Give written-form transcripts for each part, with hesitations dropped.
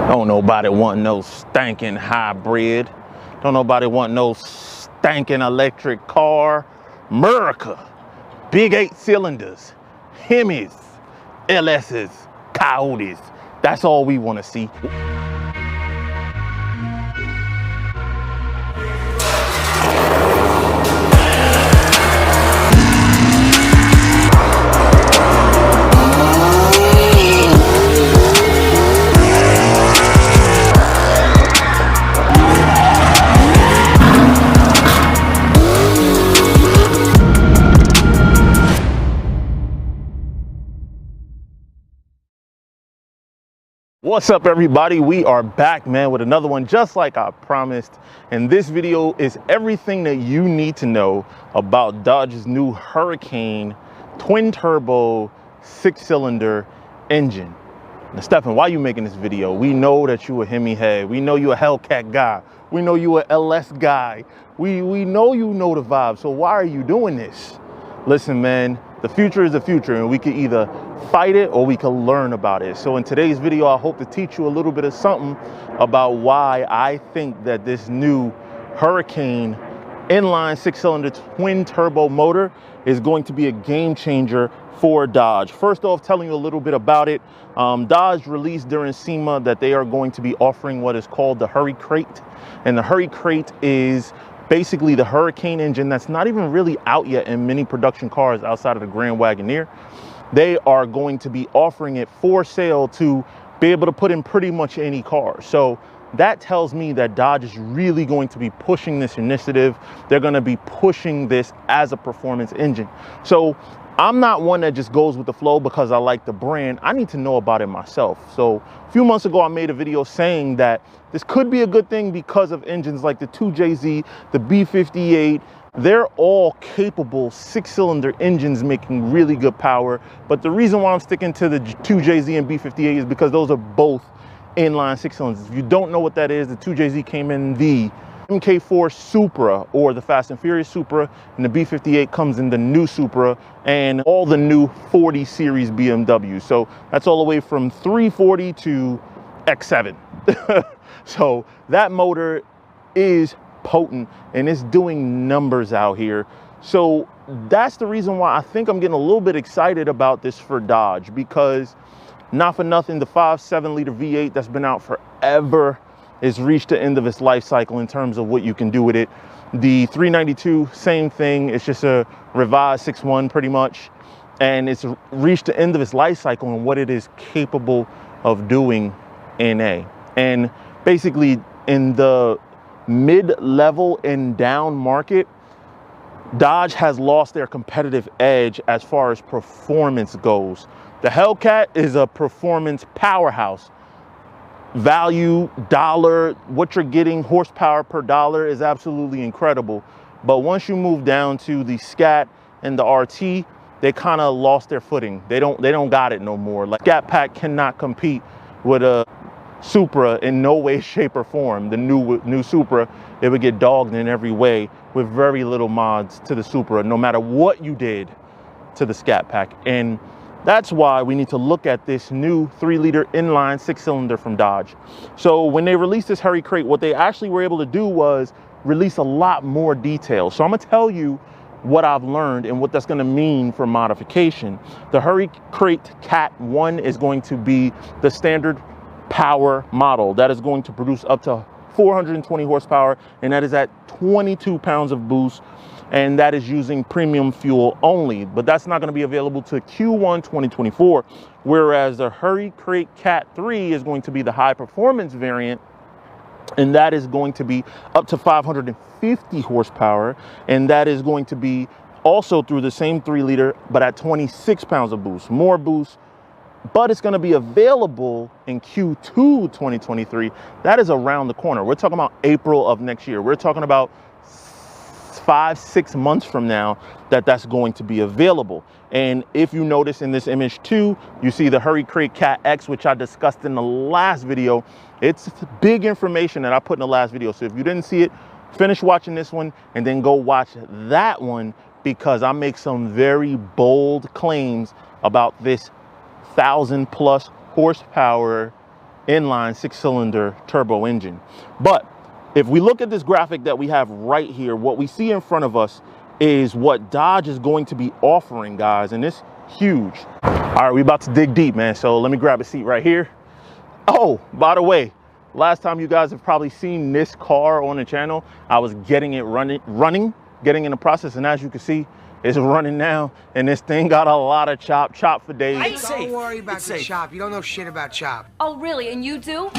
Don't nobody want no stankin' hybrid. Don't nobody want no stankin' electric car. America, big 8 cylinders, Hemis, LS's, Coyotes. That's all we want to see. What's up, everybody? We are back, man, with another one just like I promised. And this video is everything that you need to know about Dodge's new Hurricane twin turbo 6-cylinder engine. Now, Stefan, why are you making this video? We know that you a Hemi head. We know you a Hellcat guy. We know you a LS guy. We know you know the vibe. So why are you doing this? Listen, man, the future is the future, and we can either fight it or we can learn about it. So in today's video, I hope to teach you a little bit of something about why I think that this new Hurricane inline 6-cylinder twin turbo motor is going to be a game changer for Dodge. First off, telling you a little bit about it. Dodge released during SEMA that they are going to be offering what is called the Hurry Crate. And the Hurry Crate is basically the Hurricane engine that's not even really out yet in many production cars outside of the Grand Wagoneer. They are going to be offering it for sale to be able to put in pretty much any car. So that tells me that Dodge is really going to be pushing this initiative. They're going to be pushing this as a performance engine. So I'm not one that just goes with the flow because I like the brand. I need to know about it myself. So a few months ago, I made a video saying that this could be a good thing because of engines like the 2JZ, the B58. They're all capable 6-cylinder engines making really good power. But the reason why I'm sticking to the 2JZ and B58 is because those are both inline 6-cylinders. If you don't know what that is, the 2JZ came in the MK4 Supra, or the Fast and Furious Supra, and the B58 comes in the new Supra and all the new 40 series BMW. So that's all the way from 340 to X7. So that motor is potent and it's doing numbers out here. So that's the reason why I think I'm getting a little bit excited about this for Dodge, because not for nothing, the 5.7 liter V8 that's been out forever is reached the end of its life cycle in terms of what you can do with it. The 392, same thing. It's just a revised 6.1 pretty much. And it's reached the end of its life cycle and what it is capable of doing in A. And basically in the mid-level and down market, Dodge has lost their competitive edge as far as performance goes. The Hellcat is a performance powerhouse. Value, dollar, what you're getting, horsepower per dollar is absolutely incredible. But once you move down to the Scat and the RT, they kind of lost their footing. They don't got it no more. Like, Scat Pack cannot compete with a Supra in no way, shape, or form. The new Supra, it would get dogged in every way with very little mods to the Supra, no matter what you did to the Scat Pack. And that's why we need to look at this new 3-liter inline 6-cylinder from Dodge. So when they released this Hurry Crate, what they actually were able to do was release a lot more details. So I'm gonna tell you what I've learned and what that's gonna mean for modification. The Hurry Crate Cat 1 is going to be the standard power model that is going to produce up to 420 horsepower, and that is at 22 pounds of boost, and that is using premium fuel only. But that's not going to be available to Q1 2024, whereas the Hurry Crate Cat 3 is going to be the high performance variant, and that is going to be up to 550 horsepower, and that is going to be also through the same 3-liter but at 26 pounds of boost, more boost. But it's going to be available in Q2 2023. That is around the corner. We're talking about April of next year. We're talking about 5-6 months from now that's going to be available. And if you notice in this image too, you see the Hurry Crate Cat X, which I discussed in the last video. It's big information that I put in the last video. So if you didn't see it, finish watching this one and then go watch that one, because I make some very bold claims about this 1,000+ horsepower inline 6-cylinder turbo engine. But if we look at this graphic that we have right here, what we see in front of us is what Dodge is going to be offering, guys, and it's huge. All right, we about to dig deep, man. So let me grab a seat right here. Oh, by the way, last time you guys have probably seen this car on the channel, I was getting it getting in the process, and as you can see, it's running now, and this thing got a lot of chop for days. Don't worry about the chop. You don't know shit about chop. Oh, really? And you do?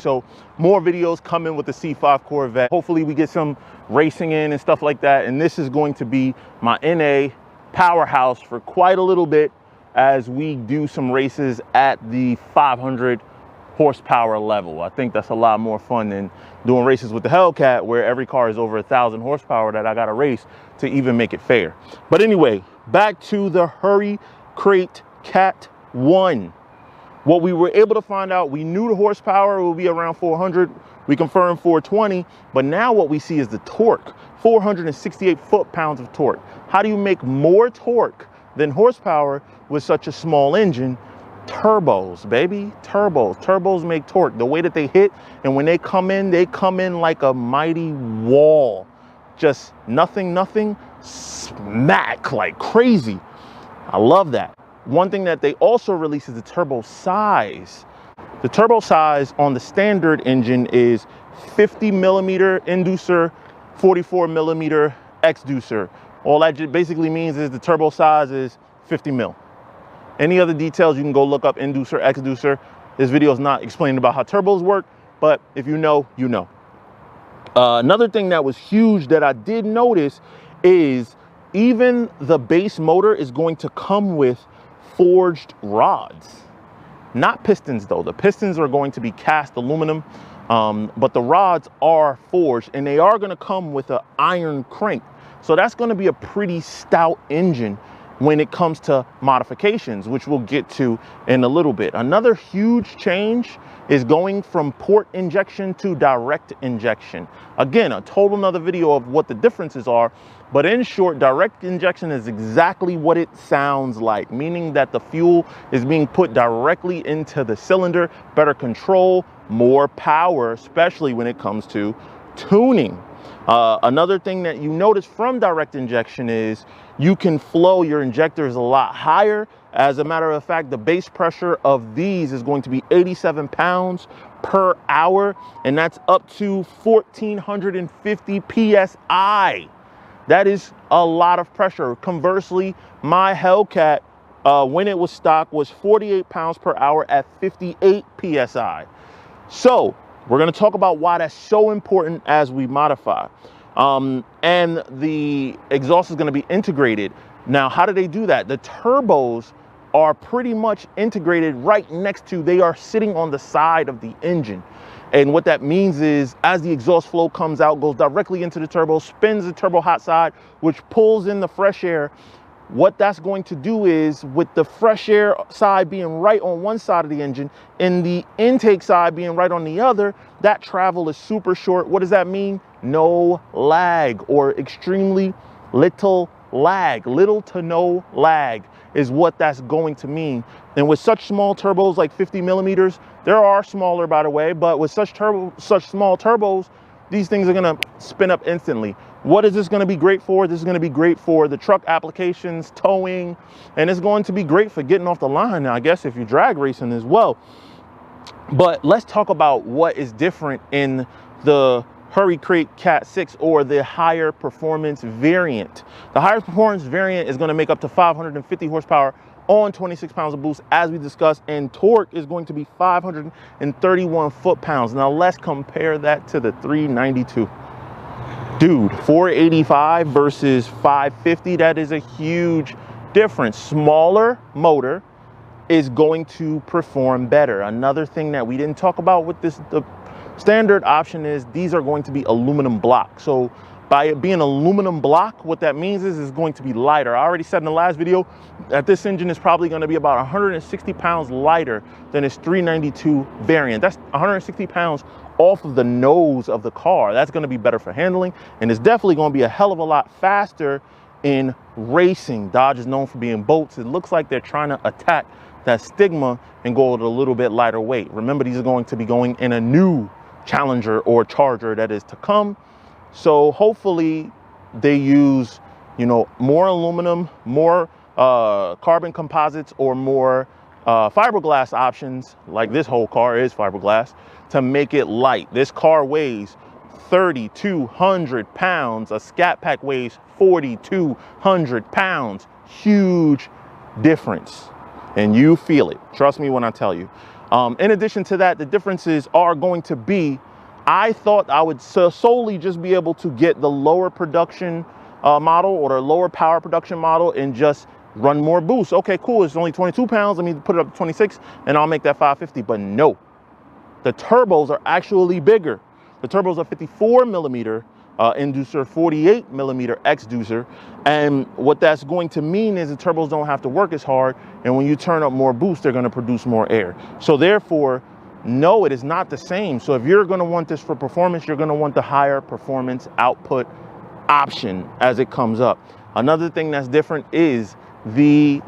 So more videos coming with the C5 Corvette. Hopefully we get some racing in and stuff like that. And this is going to be my NA powerhouse for quite a little bit as we do some races at the 500 horsepower level. I think that's a lot more fun than doing races with the Hellcat, where every car is over 1,000 horsepower that I got to race to even make it fair. But anyway, back to the Hurricane Cat 1. What we were able to find out, we knew the horsepower will be around 400. We confirmed 420, but now what we see is the torque, 468 foot-pounds of torque. How do you make more torque than horsepower with such a small engine? Turbos, baby, turbos. Turbos make torque. The way that they hit, and when they come in like a mighty wall. Just nothing, smack like crazy. I love that. One thing that they also release is the turbo size. The turbo size on the standard engine is 50 millimeter inducer, 44 millimeter exducer. All that basically means is the turbo size is 50 mil. Any other details, you can go look up inducer, exducer. This video is not explaining about how turbos work, but if you know, you know. Another thing that was huge that I did notice is even the base motor is going to come with forged rods. Not pistons though. The pistons are going to be cast aluminum, but the rods are forged, and they are going to come with an iron crank. So that's going to be a pretty stout engine when it comes to modifications, which we'll get to in a little bit. Another huge change is going from port injection to direct injection. Again, a total another video of what the differences are, but in short, direct injection is exactly what it sounds like, meaning that the fuel is being put directly into the cylinder, better control, more power, especially when it comes to tuning. Another thing that you notice from direct injection is you can flow your injectors a lot higher. As a matter of fact, the base pressure of these is going to be 87 pounds per hour, and that's up to 1,450 PSI. That is a lot of pressure. Conversely, my Hellcat, when it was stock, was 48 pounds per hour at 58 PSI. So we're going to talk about why that's so important as we modify. And the exhaust is going to be integrated. Now, how do they do that? The turbos are pretty much integrated right next to, they are sitting on the side of the engine. And what that means is as the exhaust flow comes out, goes directly into the turbo, spins the turbo hot side, which pulls in the fresh air. What that's going to do is, with the fresh air side being right on one side of the engine and the intake side being right on the other, that travel is super short. What does that mean? No lag, or extremely little lag. Little to no lag is what that's going to mean. And with such small turbos, like 50 millimeters, there are smaller, by the way, but with such small turbos, these things are gonna spin up instantly. What is this gonna be great for? This is gonna be great for the truck applications, towing, and it's going to be great for getting off the line, I guess, if you're drag racing as well. But let's talk about what is different in the Hurricane Cat 6, or the higher performance variant. The higher performance variant is going to make up to 550 horsepower on 26 pounds of boost, as we discussed, and torque is going to be 531 foot-pounds. Now let's compare that to the 392. Dude, 485 versus 550, that is a huge difference. Smaller motor is going to perform better. Another thing that we didn't talk about with this, the standard option, is these are going to be aluminum block. So by it being aluminum block, what that means is it's going to be lighter. I already said in the last video that this engine is probably going to be about 160 pounds lighter than its 392 variant. That's 160 pounds off of the nose of the car. That's going to be better for handling, and it's definitely going to be a hell of a lot faster in racing. Dodge is known for being boats. It looks like they're trying to attack that stigma and go with a little bit lighter weight. Remember, these are going to be going in a new Challenger or Charger that is to come. So hopefully they use, you know, more aluminum, more carbon composites, or more fiberglass options, like this whole car is fiberglass, to make it light. This car weighs 3,200 pounds. A Scat Pack weighs 4,200 pounds. Huge difference, and you feel it. Trust me when I tell you. In addition to that, the differences are going to be, I thought I would solely just be able to get the lower production model or the lower power production model and just run more boost. Okay, cool, it's only 22 pounds. Let me put it up to 26 and I'll make that 550. But no, the turbos are actually bigger. The turbos are 54 millimeter inducer, 48 millimeter exducer. And what that's going to mean is the turbos don't have to work as hard. And when you turn up more boost, they're going to produce more air. So therefore, no, it is not the same. So if you're going to want this for performance, you're going to want the higher performance output option as it comes up. Another thing that's different is the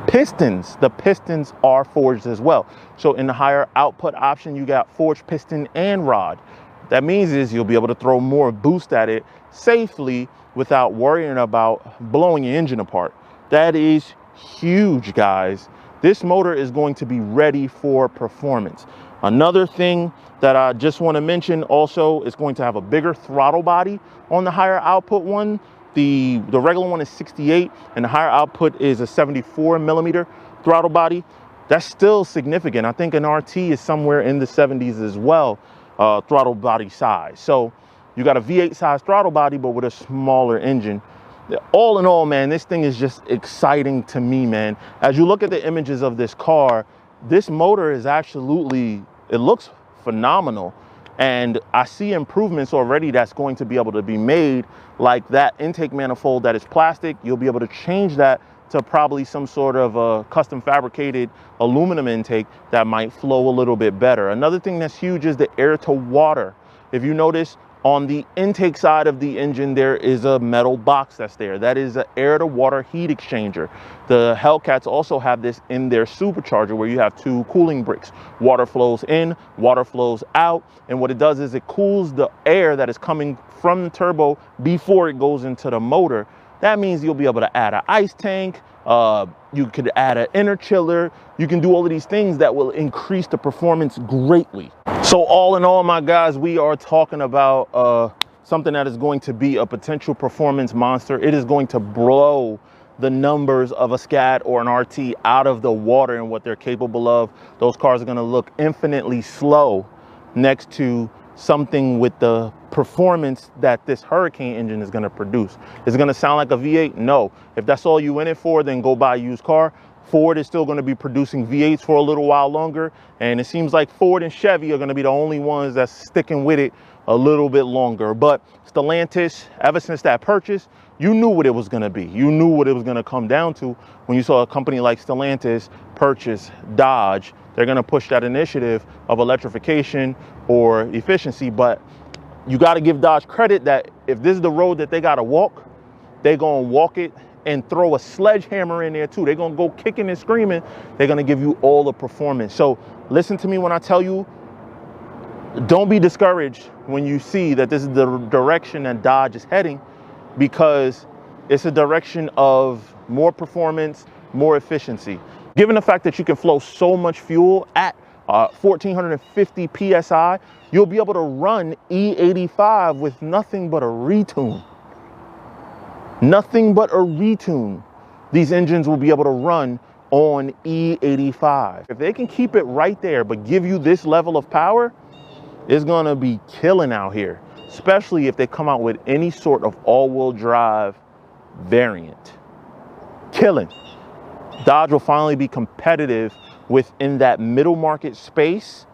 pistons. The pistons are forged as well. So in the higher output option, you got forged piston and rod. What that means is you'll be able to throw more boost at it safely without worrying about blowing your engine apart. That is huge, guys. This motor is going to be ready for performance. Another thing that I just want to mention also, is going to have a bigger throttle body on the higher output one. The regular one is 68 and the higher output is a 74 millimeter throttle body. That's still significant. I think an RT is somewhere in the 70s as well, throttle body size. So you got a V8 size throttle body, but with a smaller engine. All in all, man, this thing is just exciting to me, man. As you look at the images of this car, this motor is absolutely, it looks phenomenal. And I see improvements already that's going to be able to be made, like that intake manifold that is plastic. You'll be able to change that to probably some sort of a custom fabricated aluminum intake that might flow a little bit better. Another thing that's huge is the air to water. If you notice, on the intake side of the engine, there is a metal box that's there. That is an air to water heat exchanger. The Hellcats also have this in their supercharger, where you have two cooling bricks. Water flows in, water flows out. And what it does is it cools the air that is coming from the turbo before it goes into the motor. That means you'll be able to add an ice tank. You could add an inner chiller. You can do all of these things that will increase the performance greatly. So all in all, my guys, we are talking about something that is going to be a potential performance monster. It is going to blow the numbers of a Scat or an RT out of the water and what they're capable of. Those cars are going to look infinitely slow next to something with the performance that this Hurricane engine is going to produce. Is it going to sound like a V8? No. If that's all you in it for, then go buy a used car. Ford is still going to be producing V8s for a little while longer, and it seems like Ford and Chevy are going to be the only ones that's sticking with it a little bit longer. But Stellantis, ever since that purchase, you knew what it was going to be. You knew what it was going to come down to when you saw a company like Stellantis purchase Dodge. They're going to push that initiative of electrification or efficiency, but you got to give Dodge credit that if this is the road that they got to walk, they're going to walk it and throw a sledgehammer in there too. They're going to go kicking and screaming. They're going to give you all the performance. So listen to me when I tell you, don't be discouraged when you see that this is the direction that Dodge is heading, because it's a direction of more performance, more efficiency. Given the fact that you can flow so much fuel at 1,450 PSI, you'll be able to run E85 with nothing but a retune. Nothing but a retune. These engines will be able to run on E85. If they can keep it right there, but give you this level of power, it's gonna be killing out here, especially if they come out with any sort of all-wheel drive variant. Killing. Dodge will finally be competitive within that middle market space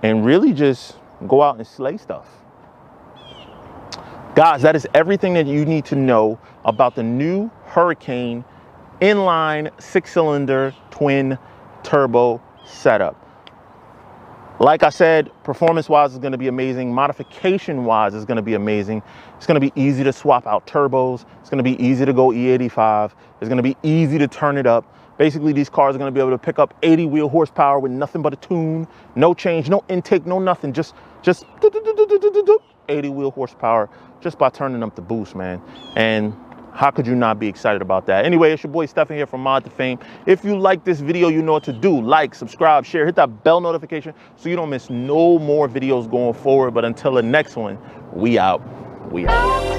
and really just go out and slay stuff. Guys, that is everything that you need to know about the new Hurricane inline 6-cylinder twin turbo setup. Like I said, performance-wise is going to be amazing. Modification-wise is going to be amazing. It's going to be easy to swap out turbos. It's going to be easy to go E85. It's going to be easy to turn it up. Basically, these cars are going to be able to pick up 80 wheel horsepower with nothing but a tune, no change, no intake, no nothing. Just 80 wheel horsepower just by turning up the boost, man. And how could you not be excited about that? Anyway, it's your boy Stefan here from Mod to Fame. If you like this video, you know what to do. Like, subscribe, share, hit that bell notification so you don't miss no more videos going forward. But until the next one, we out. We out.